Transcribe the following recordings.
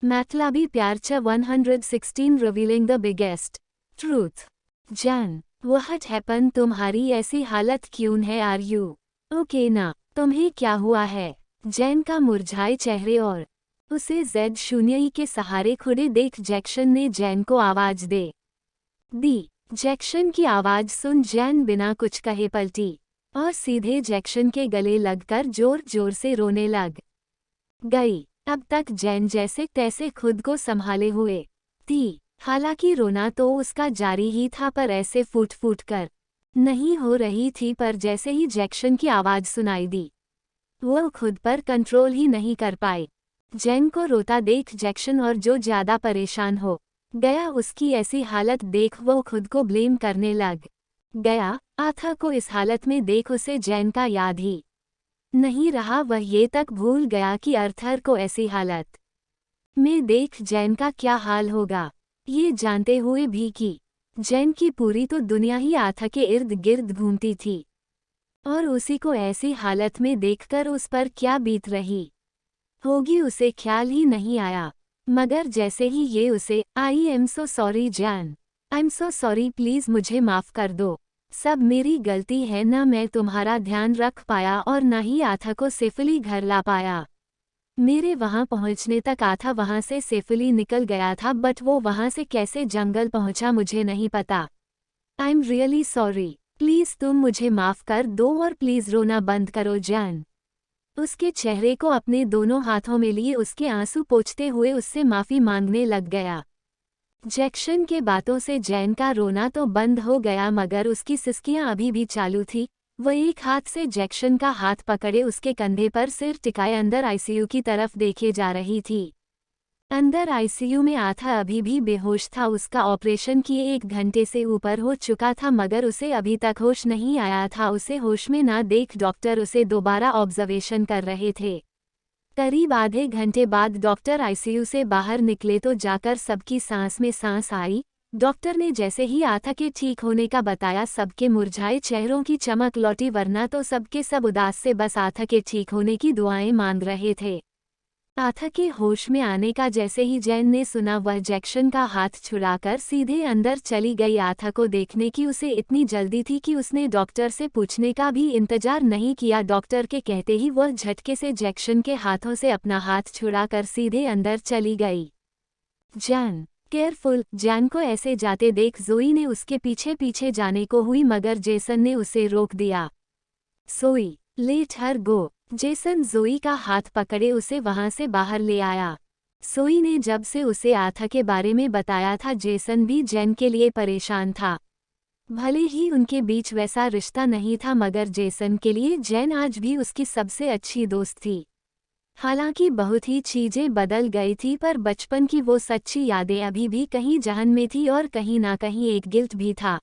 मैटलाबी प्यार च 116 revealing the biggest truth. Jain, what happen, तुम्हारी ऐसी हालत क्यों है? आर यू ओके ना? तुम्हें क्या हुआ है? जैन का मुरझाए चेहरे और उसे Z0 के सहारे खुदे देख जैक्सन ने जैन को आवाज दे दी। जैक्सन की आवाज सुन जैन बिना कुछ कहे पलटी और सीधे जैक्सन के गले लगकर जोर जोर से रोने लग गई। अब तक जैन जैसे तैसे खुद को संभाले हुए थी। हालांकि रोना तो उसका जारी ही था, पर ऐसे फूट फूट कर नहीं हो रही थी। पर जैसे ही जैक्सन की आवाज सुनाई दी, वो खुद पर कंट्रोल ही नहीं कर पाए। जैन को रोता देख जैक्सन और जो ज्यादा परेशान हो गया, उसकी ऐसी हालत देख वो खुद को ब्लेम करने लग गया। आथा को इस हालत में देख उसे जैन का याद ही नहीं रहा। वह ये तक भूल गया कि अर्थर को ऐसी हालत में देख जैन का क्या हाल होगा, ये जानते हुए भी कि जैन की पूरी तो दुनिया ही आथा के इर्द गिर्द घूमती थी और उसी को ऐसी हालत में देखकर उस पर क्या बीत रही होगी उसे ख्याल ही नहीं आया। मगर जैसे ही ये उसे आई am so sorry Jain, I am so sorry, please मुझे माफ़ कर दो, सब मेरी गलती है, ना मैं तुम्हारा ध्यान रख पाया और ना ही आथा को सेफली घर ला पाया। मेरे वहाँ पहुँचने तक आथा वहाँ से सेफली निकल गया था, बट वो वहाँ से कैसे जंगल पहुँचा मुझे नहीं पता। I am really sorry, please तुम मुझे माफ़ कर दो और प्लीज़ रोना बंद करो जैन। उसके चेहरे को अपने दोनों हाथों में लिए उसके आंसू पोंछते हुए उससे माफ़ी मांगने लग गया। जैक्सन के बातों से जैन का रोना तो बंद हो गया, मगर उसकी सिसकियां अभी भी चालू थी। वह एक हाथ से जैक्सन का हाथ पकड़े उसके कंधे पर सिर टिकाए अंदर आईसीयू की तरफ देखे जा रही थी। अंदर आईसीयू में आथा अभी भी बेहोश था। उसका ऑपरेशन किए 1 घंटे से ऊपर हो चुका था, मगर उसे अभी तक होश नहीं आया था। उसे होश में ना देख डॉक्टर उसे दोबारा ऑब्जर्वेशन कर रहे थे। करीब आधे घंटे बाद डॉक्टर आईसीयू से बाहर निकले तो जाकर सबकी सांस में सांस आई। डॉक्टर ने जैसे ही आथा के ठीक होने का बताया, सबके मुरझाए चेहरों की चमक लौटी, वरना तो सबके सब उदास से बस आथा के ठीक होने की दुआएं मांग रहे थे। आथा के होश में आने का जैसे ही जैन ने सुना, वह जैक्सन का हाथ छुड़ाकर सीधे अंदर चली गई। आथा को देखने की उसे इतनी जल्दी थी कि उसने डॉक्टर से पूछने का भी इंतजार नहीं किया। डॉक्टर के कहते ही वह झटके से जैक्सन के हाथों से अपना हाथ छुड़ाकर सीधे अंदर चली गई। जैन, केयरफुल। जैन को ऐसे जाते देख जोई ने उसके पीछे पीछे जाने को हुई, मगर जेसन ने उसे रोक दिया। सोई, लेट हर गो। जेसन जोई का हाथ पकड़े उसे वहां से बाहर ले आया। सोई ने जब से उसे आथा के बारे में बताया था, जेसन भी जैन के लिए परेशान था। भले ही उनके बीच वैसा रिश्ता नहीं था, मगर जेसन के लिए जैन आज भी उसकी सबसे अच्छी दोस्त थी। हालांकि बहुत ही चीजें बदल गई थी, पर बचपन की वो सच्ची यादें अभी भी कहीं जहन में थी और कहीं ना कहीं एक गिल्ट भी था,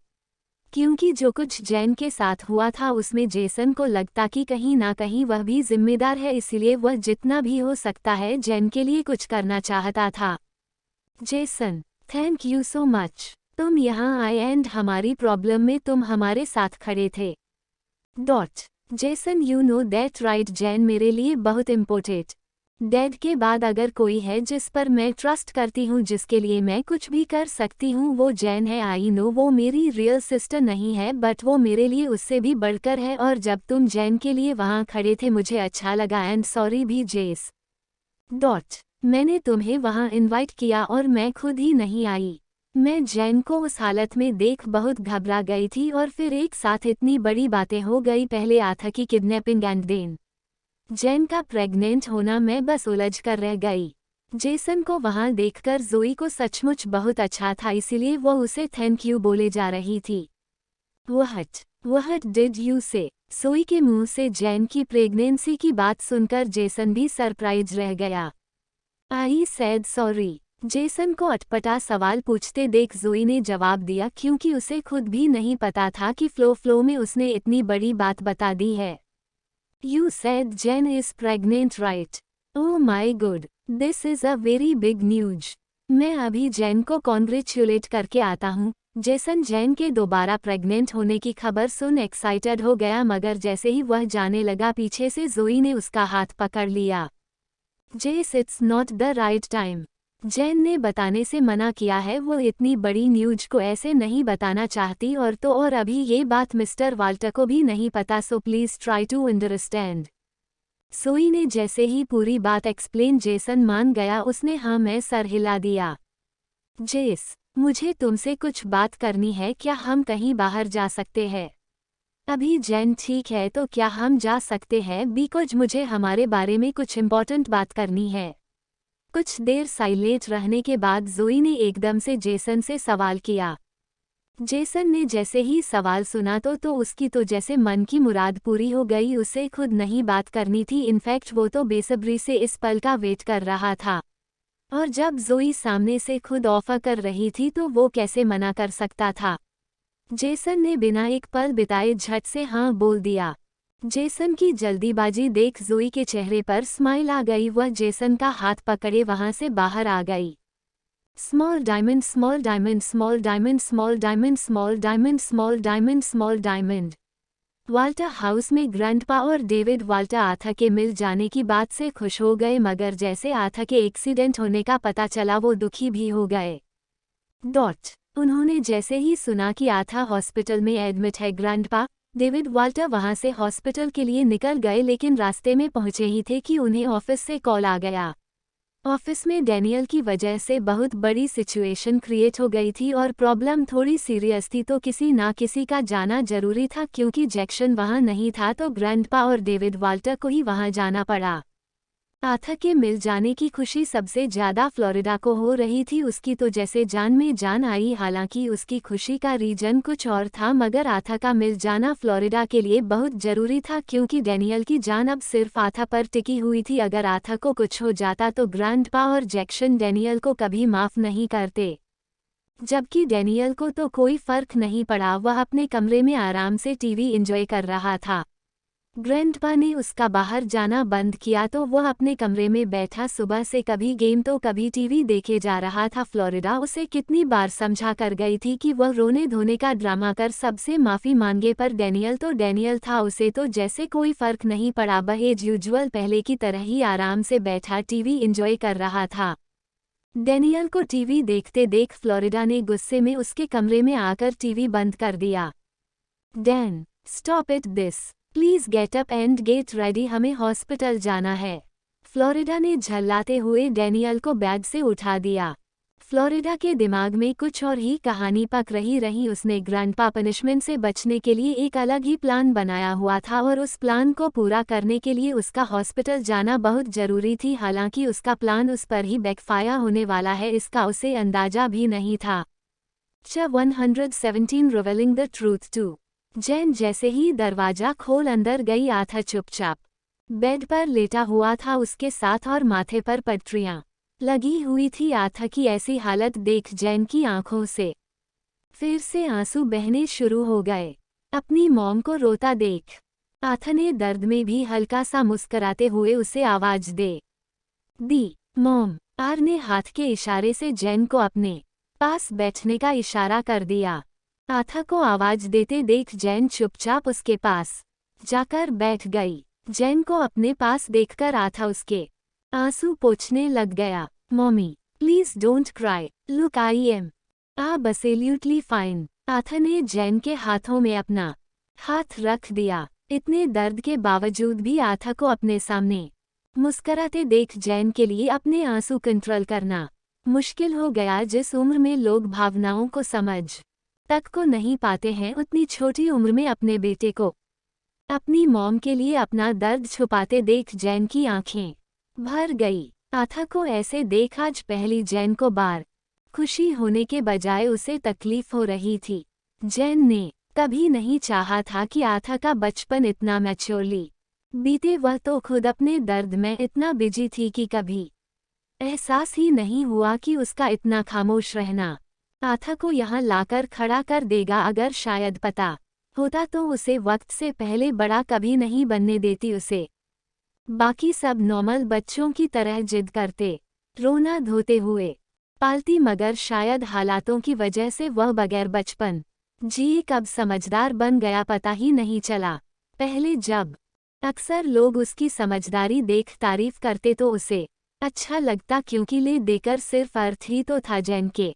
क्योंकि जो कुछ जैन के साथ हुआ था उसमें जेसन को लगता कि कहीं ना कहीं वह भी जिम्मेदार है, इसलिए वह जितना भी हो सकता है जैन के लिए कुछ करना चाहता था। Jason, thank you so much, तुम यहाँ आए एंड हमारी प्रॉब्लम में तुम हमारे साथ खड़े थे। Jason, you know that right Jain, मेरे लिए बहुत इम्पोर्टेंट। डैड के बाद अगर कोई है जिस पर मैं ट्रस्ट करती हूँ, जिसके लिए मैं कुछ भी कर सकती हूँ, वो जैन है। आई नो वो मेरी रियल सिस्टर नहीं है, बट वो मेरे लिए उससे भी बढ़कर है। और जब तुम जैन के लिए वहाँ खड़े थे मुझे अच्छा लगा, एंड सॉरी भी जेस। मैंने तुम्हें वहाँ इनवाइट किया और मैं खुद ही नहीं आई। मैं जैन को उस हालत में देख बहुत घबरा गई थी, और फिर एक साथ इतनी बड़ी बातें हो गई। पहले आथा की किडनैपिंग एंड देन जैन का प्रेग्नेंट होना, मैं बस उलझ कर रह गई। जेसन को वहां देखकर जोई को सचमुच बहुत अच्छा था, इसीलिए वो उसे थैंक यू बोले जा रही थी। व्हाट डिड यू से? जोई के मुंह से जैन की प्रेगनेंसी की बात सुनकर जेसन भी सरप्राइज रह गया। आई सैड सॉरी। जेसन को अटपटा सवाल पूछते देख जोई ने जवाब दिया, क्योंकि उसे खुद भी नहीं पता था कि फ्लो में उसने इतनी बड़ी बात बता दी है। You said Jen is pregnant, right? Oh my god, this is a very big news. मैं अभी जैन को कॉन्ग्रेचुलेट करके आता हूँ। जेसन जैन के दोबारा प्रेग्नेंट होने की खबर सुन एक्साइटेड हो गया, मगर जैसे ही वह जाने लगा पीछे से जोई ने उसका हाथ पकड़ लिया। जेस, it's not the right time. Jain ने बताने से मना किया है, वो इतनी बड़ी न्यूज को ऐसे नहीं बताना चाहती और अभी ये बात मिस्टर वाल्टर को भी नहीं पता, so please try to understand. सोई ने जैसे ही पूरी बात एक्सप्लेन जेसन मान गया, उसने हाँ मैं सर हिला दिया। जेस, मुझे तुमसे कुछ बात करनी है, क्या हम कहीं बाहर जा सकते हैं? अभी जैन ठीक है तो क्या हम जा सकते हैं, बिकॉज मुझे हमारे बारे में कुछ इम्पोर्टेंट बात करनी है। कुछ देर साइलेंट रहने के बाद जोई ने एकदम से जेसन से सवाल किया। जेसन ने जैसे ही सवाल सुना तो उसकी तो जैसे मन की मुराद पूरी हो गई, उसे खुद नहीं बात करनी थी, इनफैक्ट वो तो बेसब्री से इस पल का वेट कर रहा था। और जब जोई सामने से खुद ऑफर कर रही थी तो वो कैसे मना कर सकता था। जेसन ने बिना एक पल बिताए झट से हाँ बोल दिया। जेसन की जल्दीबाजी देख जोई के चेहरे पर स्माइल आ गई, वह जेसन का हाथ पकड़े वहां से बाहर आ गई। Small diamond, small diamond, small diamond, small diamond, small diamond, small diamond, small diamond. Walter house में ग्रैंडपा और डेविड वाल्टर आथा के मिल जाने की बात से खुश हो गए, मगर जैसे आथा के एक्सीडेंट होने का पता चला वो दुखी भी हो गए। उन्होंने जैसे ही सुना कि आथा हॉस्पिटल में एडमिट है, ग्रैंडपा डेविड वाल्टर वहां से हॉस्पिटल के लिए निकल गए, लेकिन रास्ते में पहुंचे ही थे कि उन्हें ऑफिस से कॉल आ गया। ऑफिस में डैनियल की वजह से बहुत बड़ी सिचुएशन क्रिएट हो गई थी और प्रॉब्लम थोड़ी सीरियस थी, तो किसी ना किसी का जाना जरूरी था। क्योंकि जैक्सन वहां नहीं था तो ग्रैंडपा और डेविड वाल्टर को ही वहां जाना पड़ा। आथा के मिल जाने की खुशी सबसे ज्यादा फ्लोरिडा को हो रही थी, उसकी तो जैसे जान में जान आई। हालांकि उसकी खुशी का रीजन कुछ और था, मगर आथा का मिल जाना फ्लोरिडा के लिए बहुत जरूरी था, क्योंकि डैनियल की जान अब सिर्फ आथा पर टिकी हुई थी। अगर आथा को कुछ हो जाता तो ग्रैंडपा और जैक्सन डैनियल को कभी माफ नहीं करते। जबकि डैनियल को तो कोई फर्क नहीं पड़ा, वह अपने कमरे में आराम से टीवी एंजॉय कर रहा था। ग्रैंडपा ने उसका बाहर जाना बंद किया तो वह अपने कमरे में बैठा सुबह से कभी गेम तो कभी टीवी देखे जा रहा था। फ्लोरिडा उसे कितनी बार समझा कर गई थी कि वह रोने धोने का ड्रामा कर सबसे माफी मांगे, पर डैनियल था, उसे तो जैसे कोई फर्क नहीं पड़ा। वह एज यूजुअल पहले की तरह ही आराम से बैठा टीवी एंजॉय कर रहा था। डैनियल को टीवी देखते देख फ्लोरिडा ने गुस्से में उसके कमरे में आकर टीवी बंद कर दिया। Dan, stop it this, please get up and get ready, हमें हॉस्पिटल जाना है। फ्लोरिडा ने झल्लाते हुए डैनियल को बेड से उठा दिया। फ्लोरिडा के दिमाग में कुछ और ही कहानी पक रही। उसने ग्रैंडपा पनिशमेंट से बचने के लिए एक अलग ही प्लान बनाया हुआ था और उस प्लान को पूरा करने के लिए उसका हॉस्पिटल जाना बहुत जरूरी थी। हालांकि उसका प्लान उस पर ही बैकफायर होने वाला है, इसका उसे अंदाजा भी नहीं था। 117 रिवीलिंग द ट्रूथ टू जैन जैसे ही दरवाजा खोल अंदर गई, आथा चुपचाप बेड पर लेटा हुआ था, उसके साथ और माथे पर पट्टियां लगी हुई थी। आथा की ऐसी हालत देख जैन की आंखों से फिर से आंसू बहने शुरू हो गए। अपनी मॉम को रोता देख आथा ने दर्द में भी हल्का सा मुस्कुराते हुए उसे आवाज दी। मॉम, आर ने हाथ के इशारे से जैन को अपने पास बैठने का इशारा कर दिया। आथा को आवाज देते देख जैन चुपचाप उसके पास जाकर बैठ गई। जैन को अपने पास देखकर आथा उसके आंसू पोंछने लग गया। Mommy, please don't cry, look I am absolutely fine. आथा ने जैन के हाथों में अपना हाथ रख दिया। इतने दर्द के बावजूद भी आथा को अपने सामने मुस्कुराते देख जैन के लिए अपने आंसू कंट्रोल करना मुश्किल हो गया। जिस उम्र में लोग भावनाओं को समझ तक को नहीं पाते हैं, उतनी छोटी उम्र में अपने बेटे को अपनी मॉम के लिए अपना दर्द छुपाते देख जैन की आंखें भर गई। आथा को ऐसे देख आज पहली जैन को बार खुशी होने के बजाय उसे तकलीफ हो रही थी। जैन ने कभी नहीं चाहा था कि आथा का बचपन इतना मैच्योरली बीते, वह तो खुद अपने दर्द में इतना बिजी थी कि कभी एहसास ही नहीं हुआ कि उसका इतना खामोश रहना आथा को यहाँ लाकर खड़ा कर देगा। अगर शायद पता होता तो उसे वक्त से पहले बड़ा कभी नहीं बनने देती उसे। बाकी सब नॉर्मल बच्चों की तरह जिद करते, रोना धोते हुए पालती, मगर शायद हालातों की वजह से वह बगैर बचपन जिए कब समझदार बन गया पता ही नहीं चला। पहले जब अक्सर लोग उसकी समझदारी देख तारीफ करते तो उसे अच्छा लगता क्योंकि ले देकर सिर्फ अर्थ ही तो था जैन के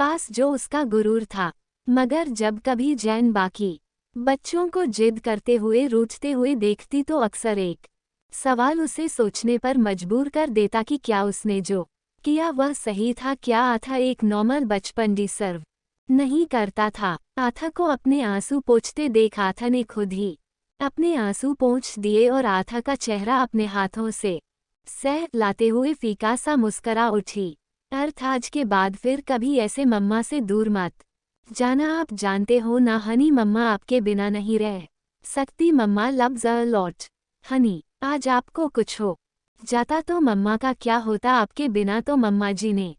पास जो उसका गुरूर था। मगर जब कभी जैन बाकी बच्चों को जिद करते हुए रूठते हुए देखती तो अक्सर एक सवाल उसे सोचने पर मजबूर कर देता कि क्या उसने जो किया वह सही था। क्या आथा एक नॉर्मल बचपन डिसर्व नहीं करता था? आथा को अपने आंसू पोंछते देख आथा ने खुद ही अपने आंसू पोंछ दिए और आथा का चेहरा अपने हाथों से सह लाते हुए फीका सा मुस्करा उठी। अर्थ आज के बाद फिर कभी ऐसे मम्मा से दूर मत जाना। आप जानते हो ना हनी, मम्मा आपके बिना नहीं रह सकती। मम्मा लव्स अ लॉट हनी। आज आपको कुछ हो जाता तो मम्मा का क्या होता आपके बिना? तो मम्मा जी ने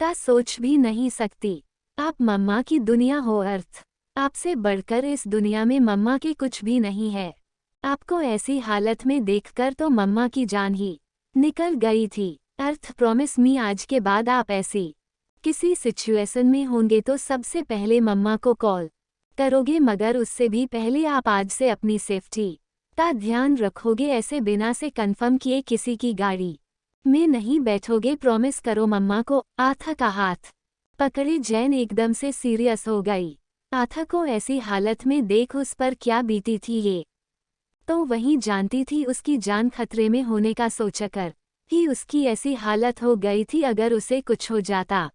ता सोच भी नहीं सकती। आप मम्मा की दुनिया हो अर्थ। आपसे बढ़कर इस दुनिया में मम्मा के कुछ भी नहीं है। आपको ऐसी हालत में देखकर तो मम्मा की जान ही निकल गई थी। अर्थ प्रॉमिस मी आज के बाद आप ऐसी किसी सिचुएशन में होंगे तो सबसे पहले मम्मा को कॉल करोगे, मगर उससे भी पहले आप आज से अपनी सेफ्टी का ध्यान रखोगे। ऐसे बिना से कंफर्म किए किसी की गाड़ी में नहीं बैठोगे। प्रॉमिस करो मम्मा को। आथा का हाथ पकड़े जैन एकदम से सीरियस हो गई। आथा को ऐसी हालत में देख उस पर क्या बीती थी ये तो वही जानती थी। उसकी जान खतरे में होने का सोचकर ही उसकी ऐसी हालत हो गई थी। अगर उसे कुछ हो जाता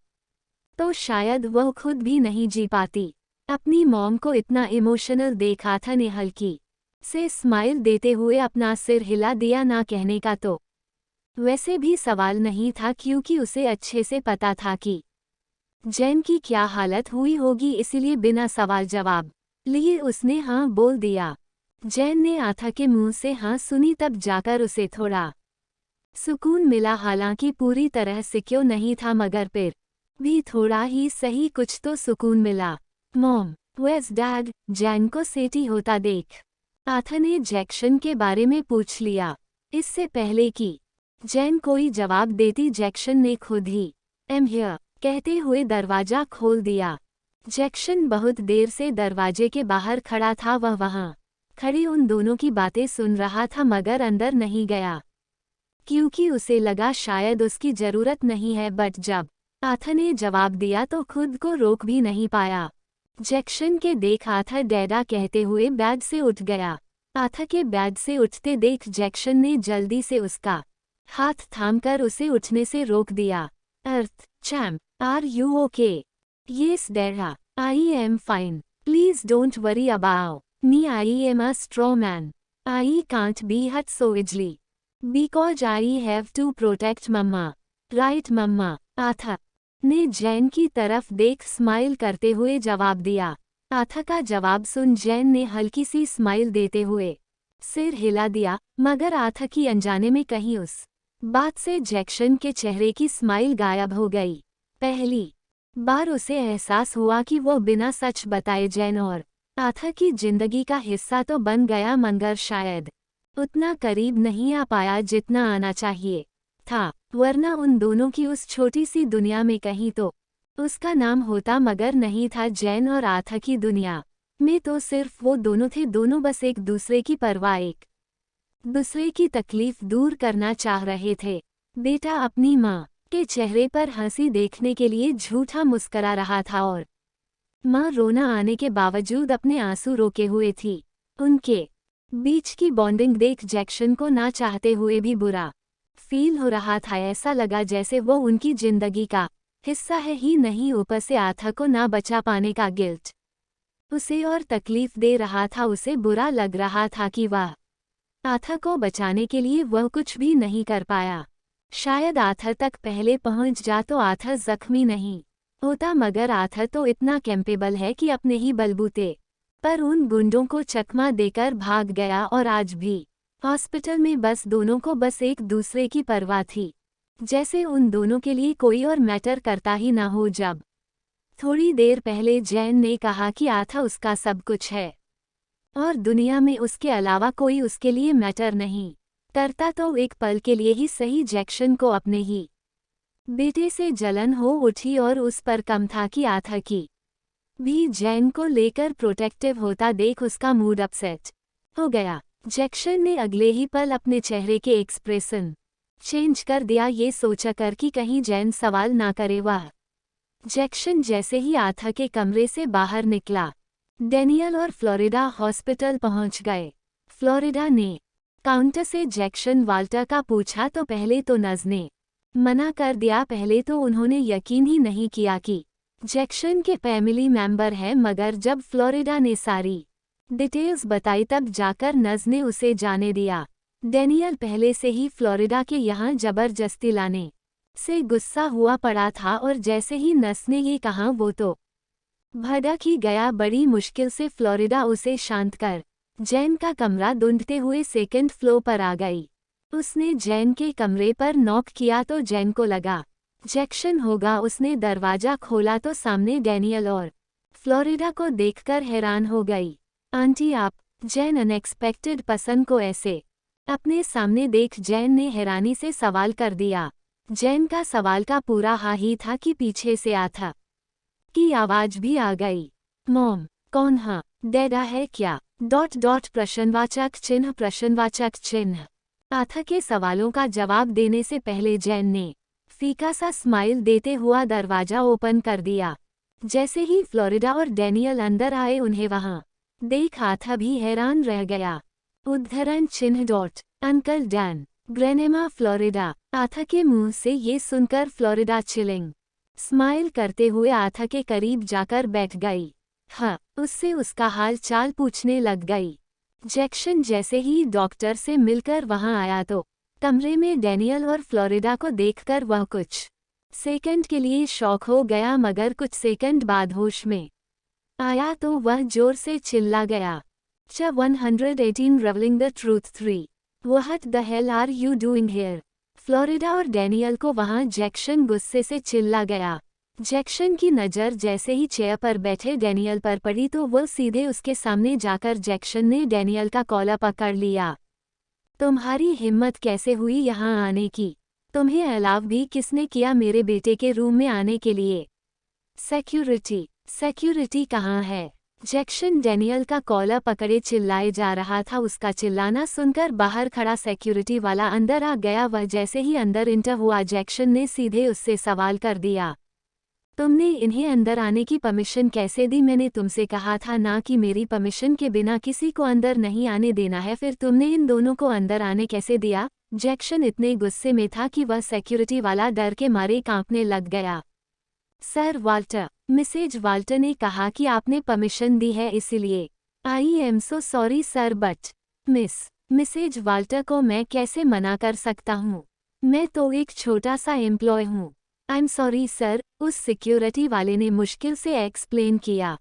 तो शायद वह खुद भी नहीं जी पाती। अपनी मॉम को इतना इमोशनल देख आथा ने हल्की से स्माइल देते हुए अपना सिर हिला दिया। ना कहने का तो वैसे भी सवाल नहीं था क्योंकि उसे अच्छे से पता था कि जैन की क्या हालत हुई होगी, इसीलिए बिना सवाल जवाब लिए उसने हाँ बोल दिया। जैन ने आथा के मुंह से हाँ सुनी, तब जाकर उसे थोड़ा सुकून मिला। हालांकि पूरी तरह से क्यों नहीं था, मगर फिर भी थोड़ा ही सही कुछ तो सुकून मिला। Mom wears dad? जैन को सेटी होता देख आथा ने जैक्शन के बारे में पूछ लिया। इससे पहले कि जैन कोई जवाब देती जैक्शन ने खुद ही एम हियर कहते हुए दरवाजा खोल दिया। जैक्शन बहुत देर से दरवाजे के बाहर खड़ा था। वह वहां खड़ी उन दोनों की बातें सुन रहा था, मगर अंदर नहीं गया क्योंकि उसे लगा शायद उसकी जरूरत नहीं है। बट जब आथा ने जवाब दिया तो खुद को रोक भी नहीं पाया। जैक्शन के देख आथा डैडा कहते हुए बेड से उठ गया। आथा के बेड से उठते देख जैक्शन ने जल्दी से उसका हाथ थामकर उसे उठने से रोक दिया। Earth champ, are you okay? Yes dada, I am fine. Please don't worry about me, I am a strong man. I can't be hurt so easily because I have to protect mamma, right mamma? आथा ने जैन की तरफ देख smile करते हुए जवाब दिया। आथा का जवाब सुन जैन ने हल्की सी स्माइल देते हुए सिर हिला दिया, मगर आथा की अनजाने में कहीं उस बात से जैक्शन के चेहरे की स्माइल गायब हो गई। पहली बार उसे एहसास हुआ कि वो बिना सच बताए जैन और आथा की जिंदगी का हिस्सा तो बन गया, मगर शायद उतना करीब नहीं आ पाया जितना आना चाहिए था। वरना उन दोनों की उस छोटी सी दुनिया में कहीं तो उसका नाम होता, मगर नहीं था। जैन और आथा की दुनिया में तो सिर्फ वो दोनों थे। दोनों बस एक दूसरे की परवाह, एक दूसरे की तकलीफ दूर करना चाह रहे थे। बेटा अपनी माँ के चेहरे पर हंसी देखने के लिए झूठा मुस्करा रहा था और माँ रोना आने के बावजूद अपने आंसू रोके हुए थी। उनके बीच की बॉन्डिंग देख जैक्शन को ना चाहते हुए भी बुरा फील हो रहा था। ऐसा लगा जैसे वो उनकी जिंदगी का हिस्सा है ही नहीं। ऊपर से आथा को ना बचा पाने का गिल्ट उसे और तकलीफ दे रहा था। उसे बुरा लग रहा था कि वह आथा को बचाने के लिए वह कुछ भी नहीं कर पाया। शायद आथा तक पहले पहुंच जा तो आथा जख्मी नहीं होता, मगर आथा तो इतना कैपेबल है कि अपने ही बलबूते पर उन गुंडों को चकमा देकर भाग गया। और आज भी हॉस्पिटल में बस दोनों को बस एक दूसरे की परवाह थी, जैसे उन दोनों के लिए कोई और मैटर करता ही ना हो। जब थोड़ी देर पहले जैन ने कहा कि आथा उसका सब कुछ है और दुनिया में उसके अलावा कोई उसके लिए मैटर नहीं करता, तो एक पल के लिए ही सही जैक्शन को अपने ही बेटे से जलन हो उठी। और उस पर कम था कि आथा की भी जैन को लेकर प्रोटेक्टिव होता देख उसका मूड अपसेट हो गया। जैक्शन ने अगले ही पल अपने चेहरे के एक्सप्रेशन चेंज कर दिया ये सोचकर कि कहीं जैन सवाल ना करे। वह जैक्सन जैसे ही आथा के कमरे से बाहर निकला, डेनियल और फ्लोरिडा हॉस्पिटल पहुंच गए। फ्लोरिडा ने काउंटर से जैक्सन वाल्टर का पूछा तो पहले तो नज ने मना कर दिया। पहले तो उन्होंने यकीन ही नहीं किया कि जैक्सन के फैमिली मेंबर है, मगर जब फ्लोरिडा ने सारी डिटेल्स बताई तब जाकर नज ने उसे जाने दिया। डेनियल पहले से ही फ्लोरिडा के यहाँ जबरदस्ती लाने से गुस्सा हुआ पड़ा था और जैसे ही नस ने ये कहा वो तो भड़क ही गया। बड़ी मुश्किल से फ्लोरिडा उसे शांत कर जैन का कमरा ढूंढते हुए सेकंड फ्लोर पर आ गई। उसने जैन के कमरे पर नॉक किया तो जैन को लगा जैक्सन होगा। उसने दरवाजा खोला तो सामने डेनियल और फ्लोरिडा को देखकर हैरान हो गई। आंटी आप? जैन अनएक्सपेक्टेड पसंद को ऐसे अपने सामने देख जैन ने हैरानी से सवाल कर दिया। जैन का सवाल का पूरा हाँ ही था कि पीछे से आथा की आवाज भी आ गई। मॉम कौन? हाँ डैडा है क्या? प्रश्नवाचक चिन्ह। आथा के सवालों का जवाब देने से पहले जैन ने फीका सा स्माइल देते हुआ दरवाजा ओपन कर दिया। जैसे ही फ्लोरिडा और डेनियल अंदर आए उन्हें वहां देख आथा भी हैरान रह गया। उद्धरण चिन्ह अंकल डैन ग्रेनेमा फ्लोरिडा। आथा के मुंह से ये सुनकर फ्लोरिडा चिलिंग स्माइल करते हुए आथा के करीब जाकर बैठ गई। हाँ, उससे उसका हाल चाल पूछने लग गई। जैक्सन जैसे ही डॉक्टर से मिलकर वहां आया तो कमरे में डेनियल और फ्लोरिडा को देखकर वह कुछ सेकंड के लिए शॉक हो गया, मगर कुछ सेकंड बाद होश में आया तो वह जोर से चिल्ला गया। 118 Revealing the Truth 3 What the hell are you doing here? Florida और डेनियल को वहां जैक्सन गुस्से से चिल्ला गया। जैक्सन की नज़र जैसे ही चेयर पर बैठे डेनियल पर पड़ी तो वो सीधे उसके सामने जाकर जैक्सन ने डेनियल का कॉलर पकड़ लिया। तुम्हारी हिम्मत कैसे हुई यहाँ आने की? तुम्हें अलाव भी किसने किया मेरे बेटे के रूम में आने के लिए? सिक्योरिटी कहाँ है? जैक्सन डेनियल का कॉलर पकड़े चिल्लाए जा रहा था। उसका चिल्लाना सुनकर बाहर खड़ा सिक्योरिटी वाला अंदर आ गया। वह जैसे ही अंदर इंटर हुआ जैक्सन ने सीधे उससे सवाल कर दिया, तुमने इन्हें अंदर आने की परमिशन कैसे दी? मैंने तुमसे कहा था ना कि मेरी परमिशन के बिना किसी को अंदर नहीं आने देना है, फिर तुमने इन दोनों को अंदर आने कैसे दिया? जैक्सन इतने गुस्से में था कि वह सिक्योरिटी वाला डर के मारे कांपने लग गया। सर वाल्टर, मिसेज वाल्टर ने कहा कि आपने परमिशन दी है इसीलिए। I am so sorry sir but Mrs Walter को मैं कैसे मना कर सकता हूँ? मैं तो एक छोटा सा एम्प्लॉय हूँ। आई एम सॉरी सर, उस सिक्योरिटी वाले ने मुश्किल से एक्सप्लेन किया।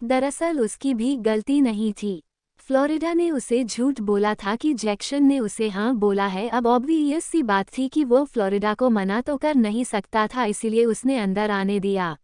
दरअसल उसकी भी गलती नहीं थी। फ्लोरिडा ने उसे झूठ बोला था कि जैक्सन ने उसे हाँ बोला है। अब ऑब्वियस सी बात थी कि वो फ्लोरिडा को मना तो कर नहीं सकता था, इसीलिए उसने अंदर आने दिया।